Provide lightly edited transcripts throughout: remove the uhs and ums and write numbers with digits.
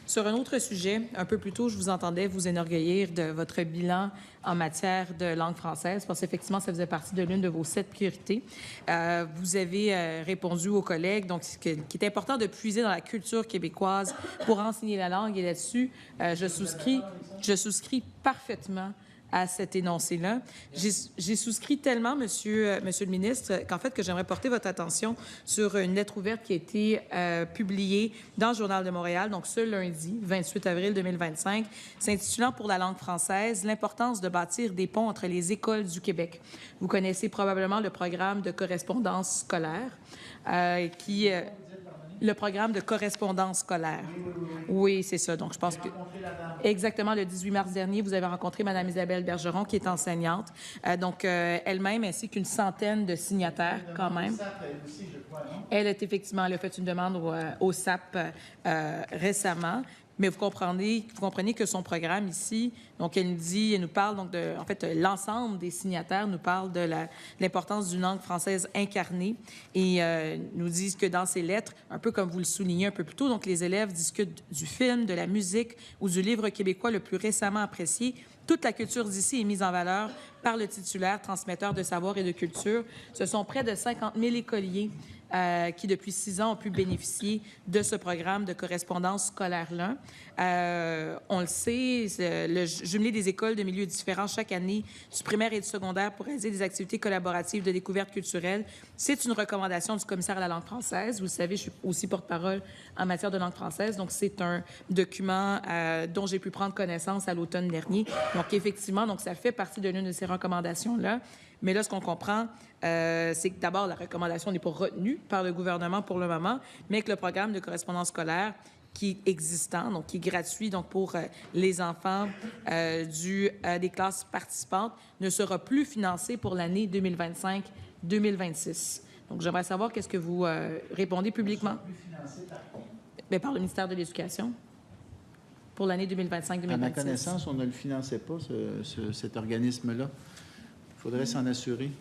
Sur un autre sujet, un peu plus tôt, je vous entendais vous enorgueillir de votre bilan en matière de langue française, parce qu'effectivement, ça faisait partie de l'une de vos 7 priorités. Vous avez répondu aux collègues, donc qu'il est important de puiser dans la culture québécoise pour enseigner la langue, et là-dessus, je souscris parfaitement à cet énoncé-là. J'ai souscrit tellement, monsieur le ministre, qu'en fait, que j'aimerais porter votre attention sur une lettre ouverte qui a été publiée dans le Journal de Montréal, donc ce lundi, 28 avril 2025, s'intitulant « Pour la langue française, l'importance de bâtir des ponts entre les écoles du Québec ». Vous connaissez probablement le programme de correspondance scolaire le programme de correspondance scolaire. Oui, c'est ça. Donc, je pense que... Exactement, le 18 mars dernier, vous avez rencontré Mme Isabelle Bergeron, qui est enseignante. Elle-même, ainsi qu'une centaine de signataires, quand même. Elle a effectivement fait une demande au SAP récemment. Mais vous comprenez que son programme ici, donc elle nous parle donc de, en fait, l'ensemble des signataires nous parle de l'importance d'une langue française incarnée et nous disent que dans ces lettres, un peu comme vous le soulignez un peu plus tôt, donc les élèves discutent du film, de la musique ou du livre québécois le plus récemment apprécié. Toute la culture d'ici est mise en valeur par le titulaire, transmetteur de savoir et de culture. Ce sont près de 50 000 écoliers qui, depuis 6 ans, ont pu bénéficier de ce programme de correspondance scolaire-là. On le sait, le jumelé des écoles de milieux différents chaque année, du primaire et du secondaire, pour réaliser des activités collaboratives de découverte culturelle. C'est une recommandation du commissaire à la langue française. Vous le savez, je suis aussi porte-parole en matière de langue française, donc c'est un document dont j'ai pu prendre connaissance à l'automne dernier. Donc, effectivement, donc ça fait partie de l'une de ces recommandations-là. Mais là, ce qu'on comprend, c'est que d'abord, la recommandation n'est pas retenue par le gouvernement pour le moment, mais que le programme de correspondance scolaire qui est existant, donc qui est gratuit donc pour les enfants des classes participantes, ne sera plus financé pour l'année 2025-2026. Donc, j'aimerais savoir qu'est-ce que vous répondez publiquement. Bien, par le ministère de l'Éducation pour l'année 2025-2026. À ma connaissance, on ne le finançait pas, cet organisme-là. Il faudrait s'en assurer.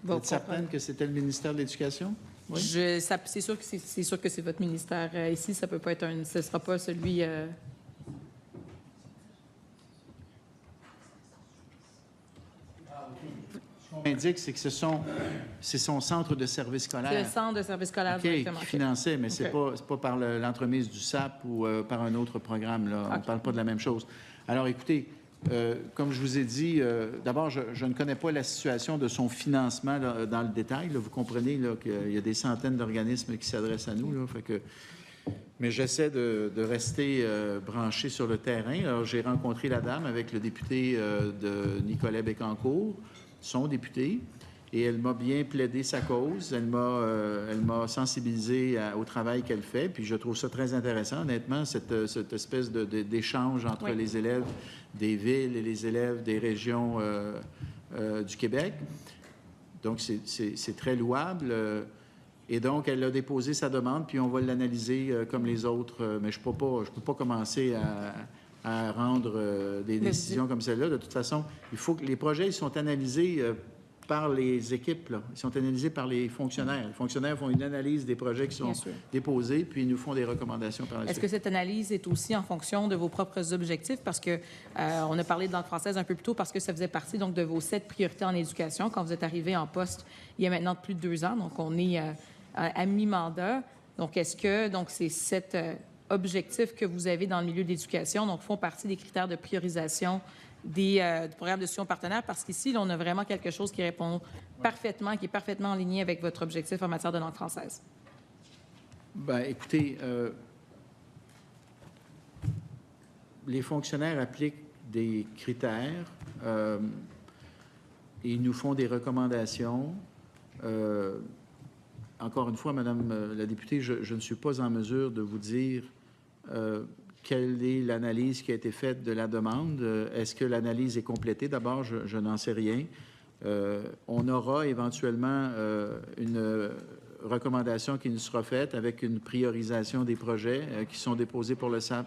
Vous êtes certaine que c'était le ministère de l'Éducation? Oui? C'est sûr que c'est votre ministère. Ici, ça peut pas être ce ne sera pas celui... Ce qu'on indique, c'est que c'est son centre de service scolaire. C'est le centre de service scolaire directement. Qui finançait, mais c'est pas par l'entremise du SAP ou par un autre programme. Là. On ne parle pas de la même chose. Alors, écoutez, comme je vous ai dit, d'abord, je ne connais pas la situation de son financement là, dans le détail. Là. Vous comprenez qu'il y a des centaines d'organismes qui s'adressent à nous. Là, mais j'essaie de rester branché sur le terrain. Alors, j'ai rencontré la dame avec le député de Nicolet Bécancour, son député, et elle m'a bien plaidé sa cause. Elle m'a sensibilisé au travail qu'elle fait, puis je trouve ça très intéressant, honnêtement, cette espèce d'échange entre les élèves des villes et les élèves des régions du Québec. Donc, c'est très louable. Et donc, elle a déposé sa demande, puis on va l'analyser comme les autres. Mais je ne peux pas commencer à rendre des décisions comme celle-là. De toute façon, il faut que les projets ils sont analysés par les équipes, là. Ils sont analysés par les fonctionnaires. Les fonctionnaires font une analyse des projets qui sont déposés, puis ils nous font des recommandations par la suite. Est-ce que cette analyse est aussi en fonction de vos propres objectifs? Parce que on a parlé de langue française un peu plus tôt parce que ça faisait partie donc de vos 7 priorités en éducation quand vous êtes arrivé en poste il y a maintenant plus de 2 ans. Donc, on est à mi-mandat. Donc, est-ce que ces 7 objectifs que vous avez dans le milieu de l'éducation donc font partie des critères de priorisation du programme de soutien partenaire, parce qu'ici, là, on a vraiment quelque chose qui répond parfaitement, qui est parfaitement en ligne avec votre objectif en matière de langue française. Bien, écoutez, les fonctionnaires appliquent des critères, ils nous font des recommandations. Encore une fois, Madame la députée, je ne suis pas en mesure de vous dire quelle est l'analyse qui a été faite de la demande. Est-ce que l'analyse est complétée? D'abord, je n'en sais rien. On aura éventuellement une recommandation qui nous sera faite avec une priorisation des projets qui sont déposés pour le SAP.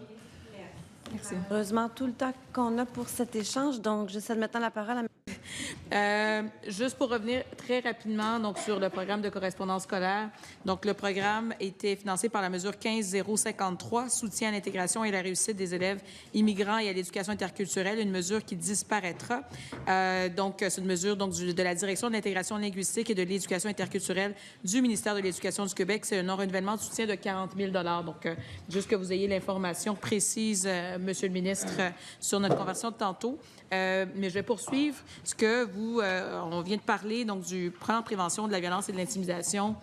Merci. Heureusement, tout le temps qu'on a pour cet échange, donc j'essaie de mettre la parole à... Juste pour revenir très rapidement donc, sur le programme de correspondance scolaire. Donc, le programme était financé par la mesure 15-053, soutien à l'intégration et à la réussite des élèves immigrants et à l'éducation interculturelle, une mesure qui disparaîtra. Donc, c'est une mesure donc, de la Direction de l'intégration linguistique et de l'éducation interculturelle du ministère de l'Éducation du Québec. C'est un non-renouvellement de soutien de 40 000 $. Donc, juste que vous ayez l'information précise, Monsieur le ministre, sur notre conversion de tantôt. Mais je vais poursuivre ce que on vient de parler donc du plan de prévention de la violence et de l'intimidation